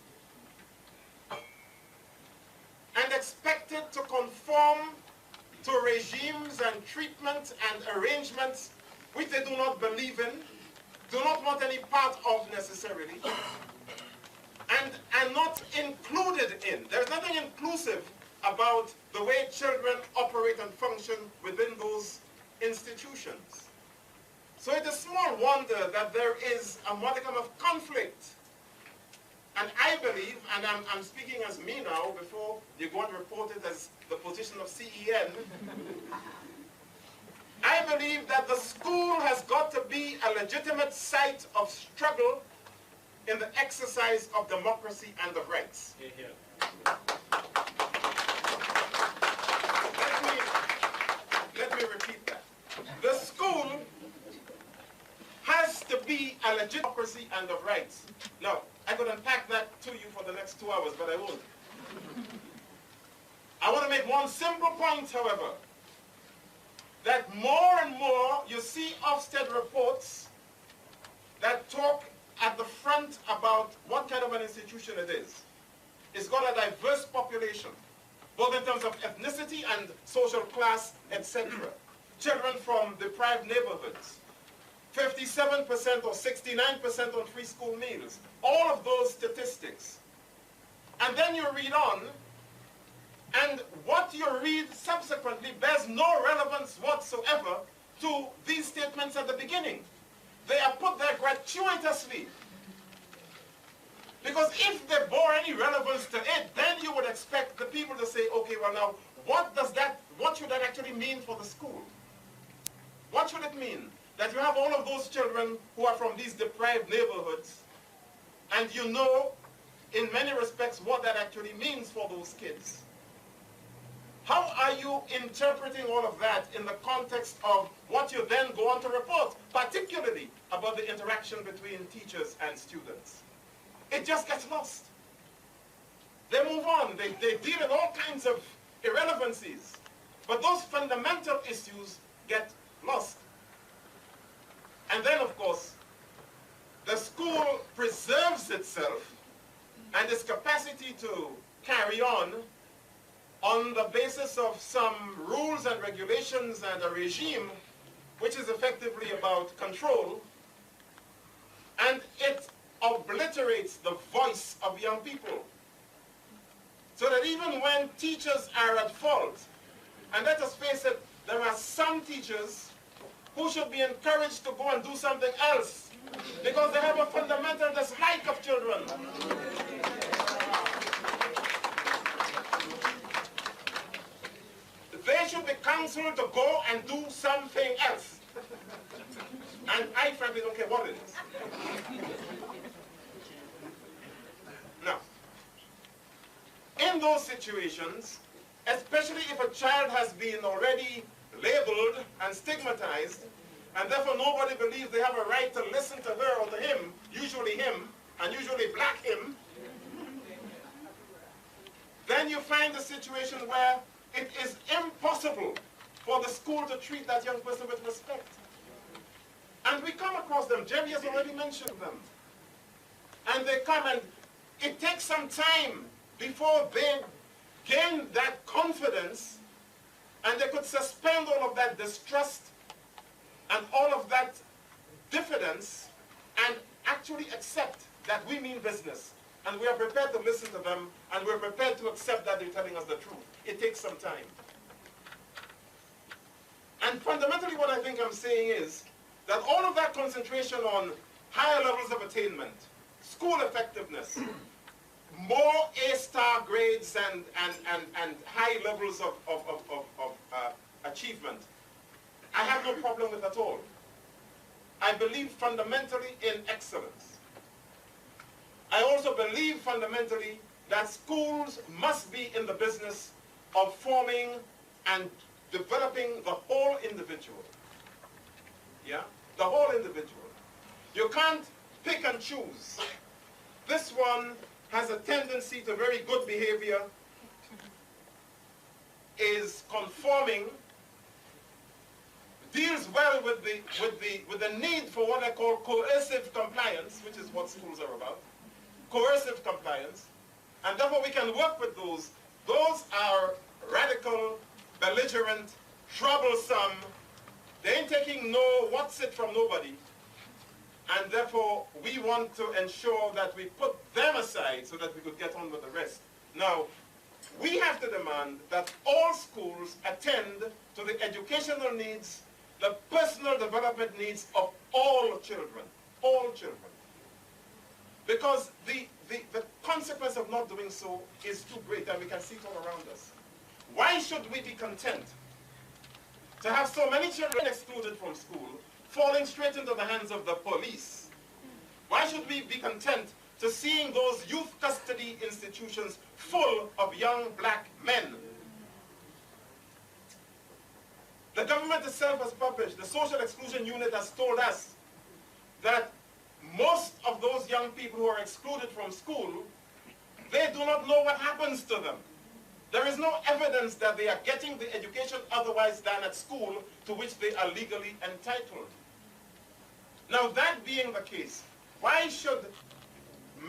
and expected to conform to regimes and treatment and arrangements which they do not believe in, do not want any part of necessarily, and are not included in. There's nothing inclusive about the way children operate and function within those institutions. So it is small wonder that there is a modicum of conflict. And I believe, and I'm speaking as me now before you go and report it as the position of CEN, I believe that the school has got to be a legitimate site of struggle in the exercise of democracy and of rights. Here, here. Let me repeat that. The school has to be a legitimate democracy and of rights. Now, I could unpack that to you for the next 2 hours, but I won't. I want to make one simple point, however, that more and more you see Ofsted reports that talk at the front about what kind of an institution it is. It's got a diverse population, both in terms of ethnicity and social class, etc. Children from deprived neighborhoods, 57% or 69% on free school meals, all of those statistics. And then you read on, and what you read subsequently bears no relevance whatsoever to these statements at the beginning. They are put there gratuitously. Because if they bore any relevance to it, then you would expect the people to say, okay, well now, what does actually mean for the school? What should it mean? That you have all of those children who are from these deprived neighborhoods, and you know, in many respects, what that actually means for those kids. How are you interpreting all of that in the context of what you then go on to report, particularly about the interaction between teachers and students? It just gets lost. They move on. They deal in all kinds of irrelevancies. But those fundamental issues get lost. And then, of course, the school preserves itself and its capacity to carry on the basis of some rules and regulations and a regime which is effectively about control, and it obliterates the voice of young people. So that even when teachers are at fault, and let us face it, there are some teachers who should be encouraged to go and do something else because they have a fundamental dislike of children. They should be counseled to go and do something else. And I frankly don't care what it is. Now, in those situations, especially if a child has been already labeled and stigmatized, and therefore nobody believes they have a right to listen to her or to him, usually him, and usually black him, then you find a situation where it is impossible for the school to treat that young person with respect. And we come across them. Gerry has already mentioned them. And they come, and it takes some time before they gain that confidence, and they could suspend all of that distrust and all of that diffidence and actually accept that we mean business. And we are prepared to listen to them, and we're prepared to accept that they're telling us the truth. It takes some time. And fundamentally what I think I'm saying is that all of that concentration on higher levels of attainment, school effectiveness, more A-star grades and high levels of achievement, I have no problem with at all. I believe fundamentally in excellence. I also believe fundamentally that schools must be in the business of forming and developing the whole individual. Yeah? The whole individual. You can't pick and choose. This one has a tendency to very good behavior, is conforming, deals well with the need for what I call coercive compliance, which is what schools are about. Coercive compliance, and therefore we can work with those. Those are radical, belligerent, troublesome. They ain't taking no what's it from nobody, and therefore we want to ensure that we put them aside so that we could get on with the rest. Now, we have to demand that all schools attend to the educational needs, the personal development needs of all children. All children. Because the consequence of not doing so is too great, and we can see it all around us. Why should we be content to have so many children excluded from school, falling straight into the hands of the police? Why should we be content to seeing those youth custody institutions full of young black men? The government itself has published, the Social Exclusion Unit has told us that most of those young people who are excluded from school, they do not know what happens to them. There is no evidence that they are getting the education otherwise than at school to which they are legally entitled. Now, that being the case, why should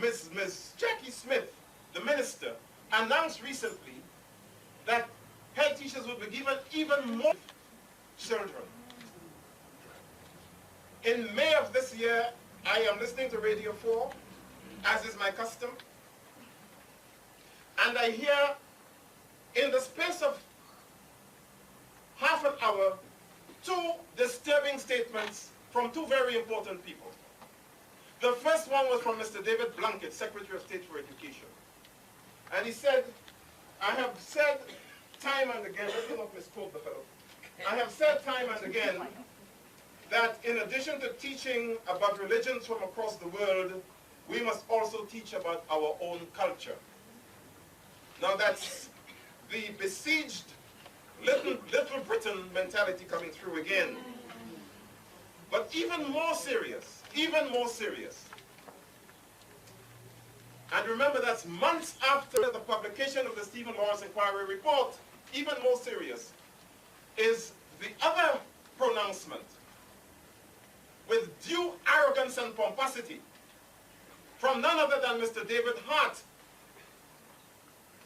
Ms. Jackie Smith, the minister, announce recently that head teachers would be given even more children? In May of this year, I am listening to Radio 4, as is my custom, and I hear in the space of half an hour, two disturbing statements from two very important people. The first one was from Mr. David Blunkett, Secretary of State for Education. And he said, I have said time and again, let me not misquote the fellow, I have said time and again that in addition to teaching about religions from across the world, we must also teach about our own culture. Now that's the besieged Little Britain mentality coming through again. But even more serious. And remember, that's months after the publication of the Stephen Lawrence Inquiry report. Even more serious is the other pronouncement with due arrogance and pomposity from none other than Mr. David Hart,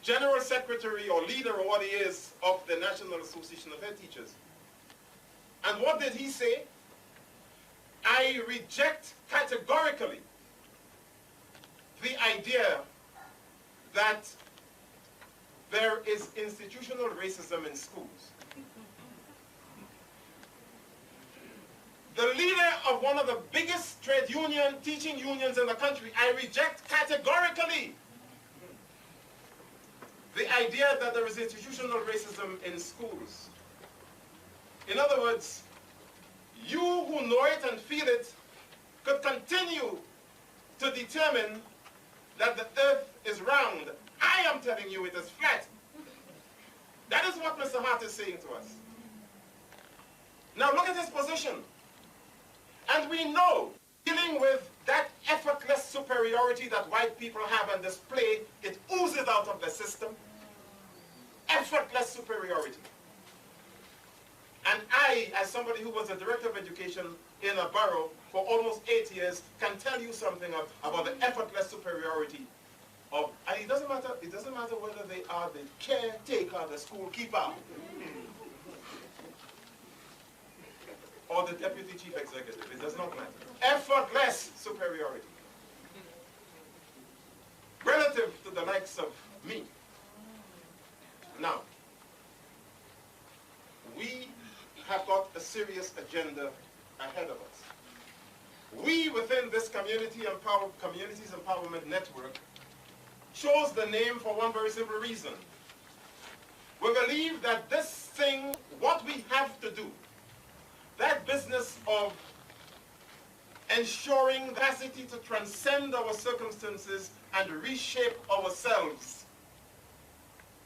General Secretary or leader or what he is of the National Association of Head Teachers. And what did he say? I reject categorically the idea that there is institutional racism in schools. The leader of one of the biggest trade union, teaching unions in the country, I reject categorically the idea that there is institutional racism in schools. In other words, you who know it and feel it could continue to determine that the earth is round. I am telling you it is flat. That is what Mr. Hart is saying to us. Now look at his position. And we know, dealing with that effortless superiority that white people have and display, it oozes out of the system. Effortless superiority. And I, as somebody who was a director of education in a borough for almost 8 years, can tell you something about the effortless superiority of, and it doesn't matter whether they are the caretaker, the school keeper, or the deputy chief executive. It does not matter. Effortless superiority. Relative to the likes of me. Now, we have got a serious agenda ahead of us. We within this Communities Empowerment Network chose the name for one very simple reason. We believe that this thing, what we have to do, that business of ensuring the capacity to transcend our circumstances and reshape ourselves,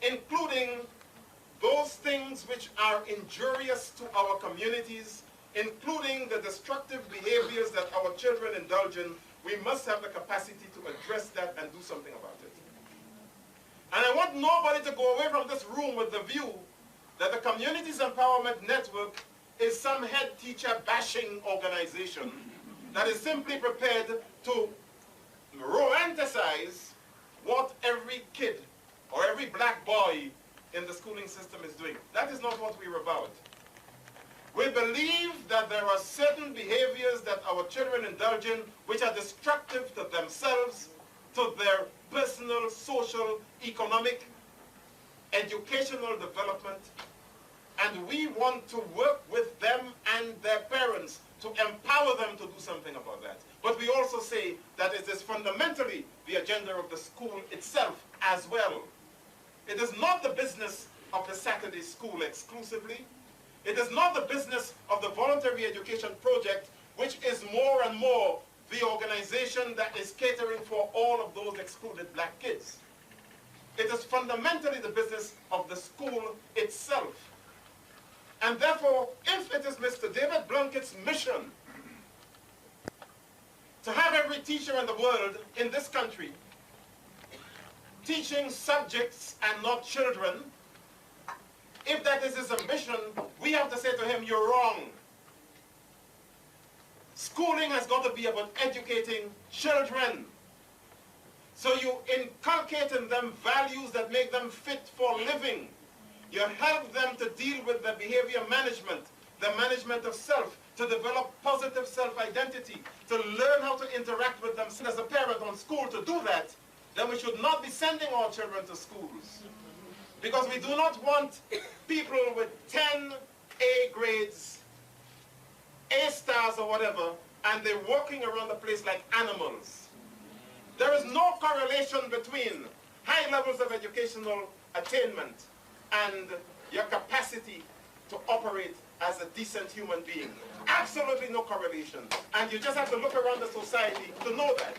including those things which are injurious to our communities, including the destructive behaviors that our children indulge in, we must have the capacity to address that and do something about it. And I want nobody to go away from this room with the view that the Communities Empowerment Network is some head teacher bashing organization that is simply prepared to romanticize what every kid or every black boy in the schooling system is doing. That is not what we're about. We believe that there are certain behaviors that our children indulge in which are destructive to themselves, to their personal, social, economic, educational development, and we want to work with them and their parents to empower them to do something about that. But we also say that it is fundamentally the agenda of the school itself as well. It is not the business of the Saturday school exclusively. It is not the business of the voluntary education project, which is more and more the organization that is catering for all of those excluded black kids. It is fundamentally the business of the school itself. And therefore, if it is Mr. David Blunkett's mission to have every teacher in the world, in this country, teaching subjects and not children, if that is his ambition, we have to say to him, you're wrong. Schooling has got to be about educating children. So you inculcate in them values that make them fit for living. You help them to deal with the behavior management, the management of self, to develop positive self-identity, to learn how to interact with them. As a parent on school to do that, then we should not be sending our children to schools. Because we do not want people with 10 A grades, A stars or whatever, and they're walking around the place like animals. There is no correlation between high levels of educational attainment and your capacity to operate as a decent human being. Absolutely no correlation. And you just have to look around the society to know that.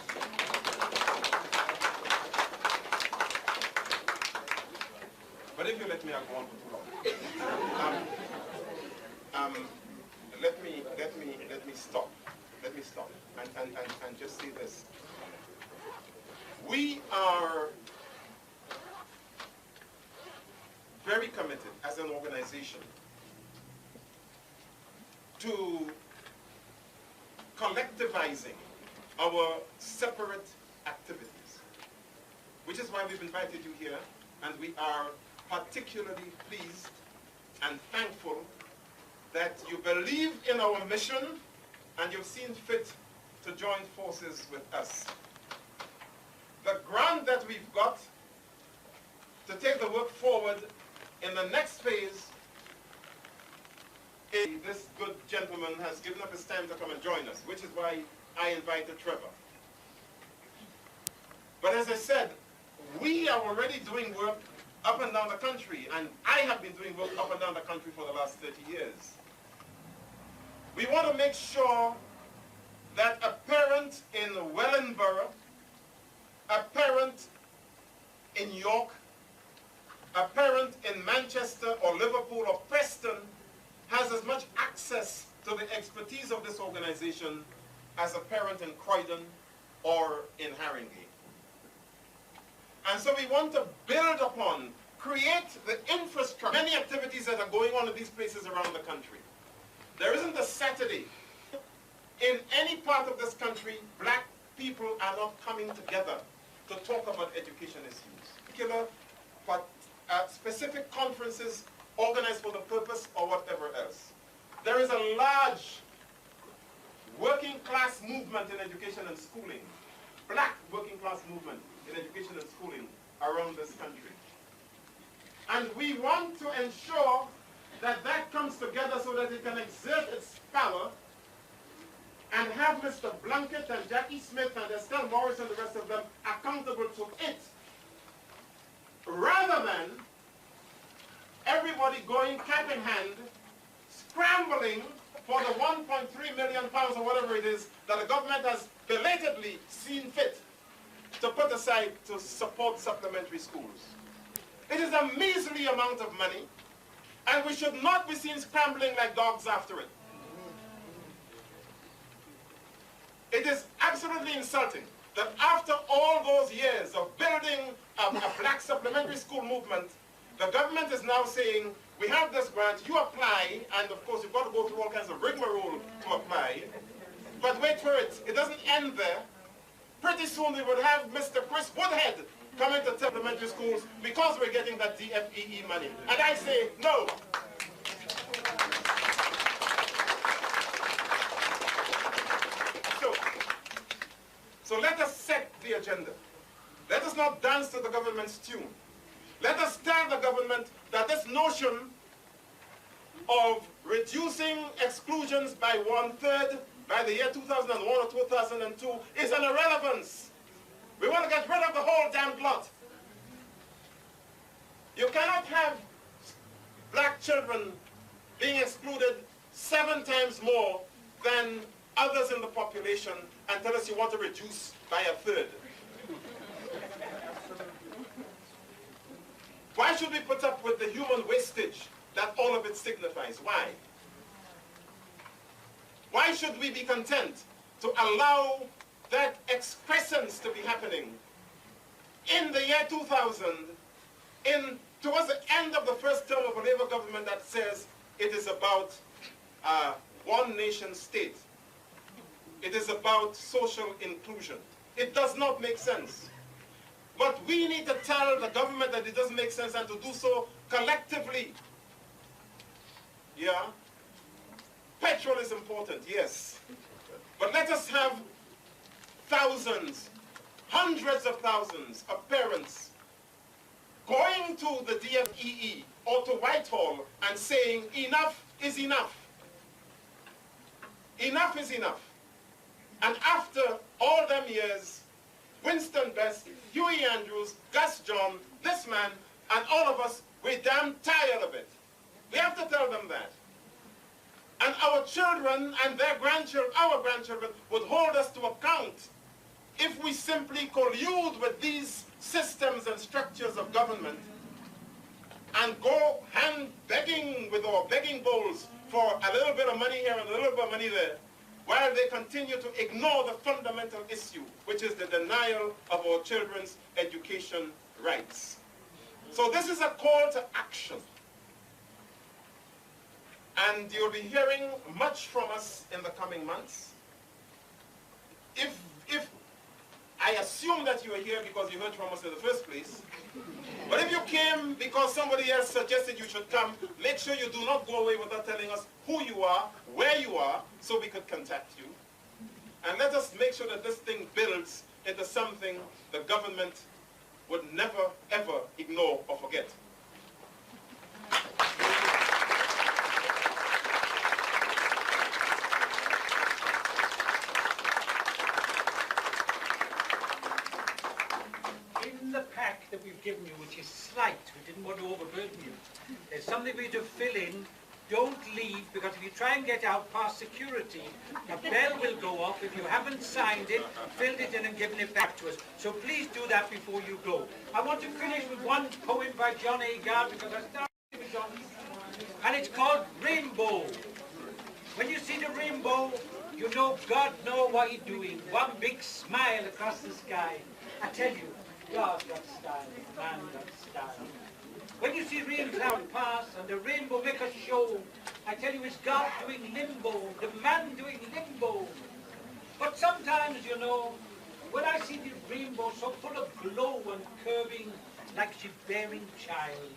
But if you let me, I'll go on for too long. Let me stop. Let me stop and just say this. We are very committed as an organization to collectivizing our separate activities, which is why we've invited you here, and we are particularly pleased and thankful that you believe in our mission and you've seen fit to join forces with us. The grant that we've got to take the work forward in the next phase, this good gentleman has given up his time to come and join us, which is why I invited Trevor. But as I said, we are already doing work up and down the country, and I have been doing work up and down the country for the last 30 years. We want to make sure that a parent in Wellingborough, a parent in York, a parent in Manchester or Liverpool or Preston has as much access to the expertise of this organization as a parent in Croydon or in Haringey. And so we want to build upon, create the infrastructure, many activities that are going on in these places around the country. There isn't a Saturday in any part of this country black people are not coming together to talk about education issues. Particular, but specific conferences organized for the purpose or whatever else. There is a large working class movement in education and schooling, black working class movement in education and schooling around this country. And we want to ensure that that comes together so that it can exert its power and have Mr. Blunkett and Jackie Smith and Estelle Morris and the rest of them accountable to it, rather than everybody going cap in hand, scrambling for the 1.3 million pounds or whatever it is that the government has belatedly seen fit to put aside to support supplementary schools. It is a measly amount of money, and we should not be seen scrambling like dogs after it. It is absolutely insulting that after all those years of building a black supplementary school movement, the government is now saying, we have this grant, you apply, and of course you've got to go through all kinds of rigmarole to apply. But wait for it, it doesn't end there. Pretty soon we would have Mr. Chris Woodhead coming to supplementary schools because we're getting that DFEE money. And I say, no. So let us set the agenda. Let us not dance to the government's tune. Let us tell the government that this notion of reducing exclusions by 1/3 by the year 2001 or 2002 is an irrelevance. We want to get rid of the whole damn lot. You cannot have black children being excluded 7 times more than others in the population and tell us you want to reduce by 1/3. Why should we put up with the human wastage that all of it signifies? Why? Why should we be content to allow that excrescence to be happening in the year 2000, towards the end of the first term of a Labour government that says it is about one nation state. It is about social inclusion. It does not make sense. But we need to tell the government that it doesn't make sense and to do so collectively. Yeah? Petrol is important, yes. But let us have thousands, hundreds of thousands of parents going to the DFEE or to Whitehall and saying enough is enough. Enough is enough. And after all them years, Winston Best, Huey Andrews, Gus John, this man, and all of us, we're damn tired of it. We have to tell them that. And our children and their grandchildren, our grandchildren, would hold us to account if we simply collude with these systems and structures of government and go hand begging with our begging bowls for a little bit of money here and a little bit of money there, while they continue to ignore the fundamental issue, which is the denial of our children's education rights. So this is a call to action. And you'll be hearing much from us in the coming months. If I assume that you are here because you heard from us in the first place, but if you came because somebody else suggested you should come, make sure you do not go away without telling us who you are, where you are, so we could contact you. And let us make sure that this thing builds into something the government would never, ever ignore or forget. That we've given you, which is slight, we didn't want to overburden you. There's something for you to fill in. Don't leave, because if you try and get out past security, a bell will go off. If you haven't signed it, filled it in and given it back to us. So please do that before you go. I want to finish with one poem by John A. Gard, because I started with John, and it's called Rainbow. When you see the rainbow, you know God knows what he's doing. One big smile across the sky. I tell you, God got style, man got style. When you see rain cloud pass and the rainbow make a show, I tell you it's God doing limbo, the man doing limbo. But sometimes, you know, when I see the rainbow so full of glow and curving like she bearing child,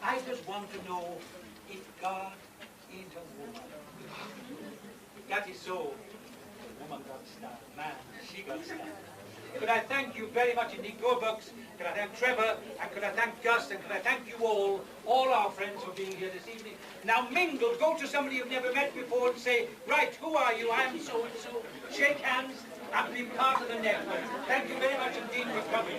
I just want to know if God ain't a woman. That is so. Woman got style, man, she got style. Could I thank you very much indeed, Go Bucks, could I thank Trevor, and could I thank Gus, and could I thank you all our friends for being here this evening. Now mingle, go to somebody you've never met before and say, right, who are you? I am so-and-so. Shake hands and be part of the network. Thank you very much indeed for coming.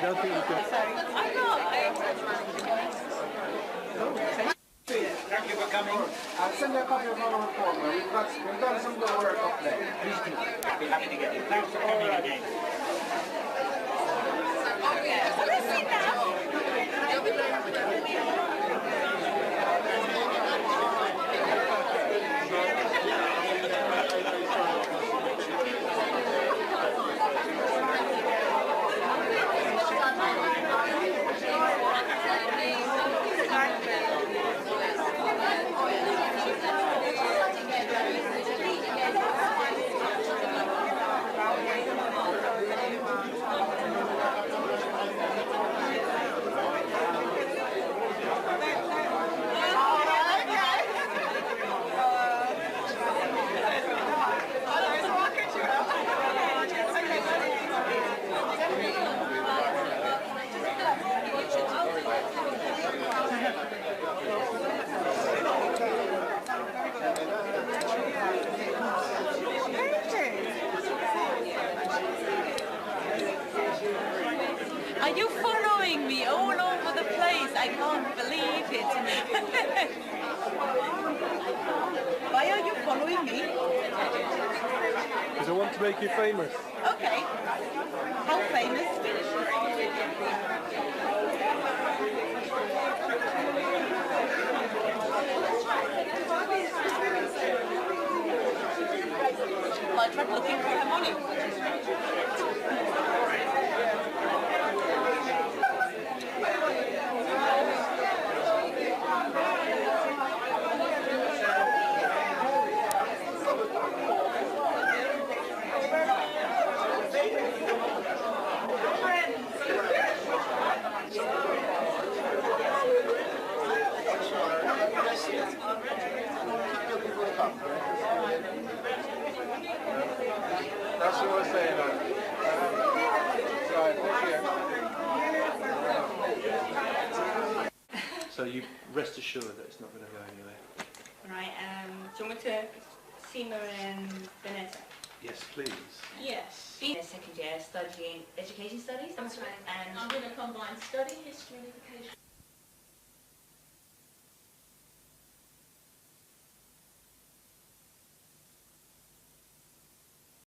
don't think you can. I'm not. Thank you for coming. I'll send you a copy of our report, man. We've done some good work up there. Please do. I'll be happy to get it. Thanks for coming again. Are you following me all over the place? I can't believe it. Why are you following me? Because I want to make you famous. Okay. How famous? Well, I tried looking for her money. That's what I was saying. Right, thank you. So you rest assured that it's not going to go anywhere. Right, do you want me to Seema and Vanessa? Yes, please. Yes. In second year studying education studies. That's right. And I'm going to combine study, history and education.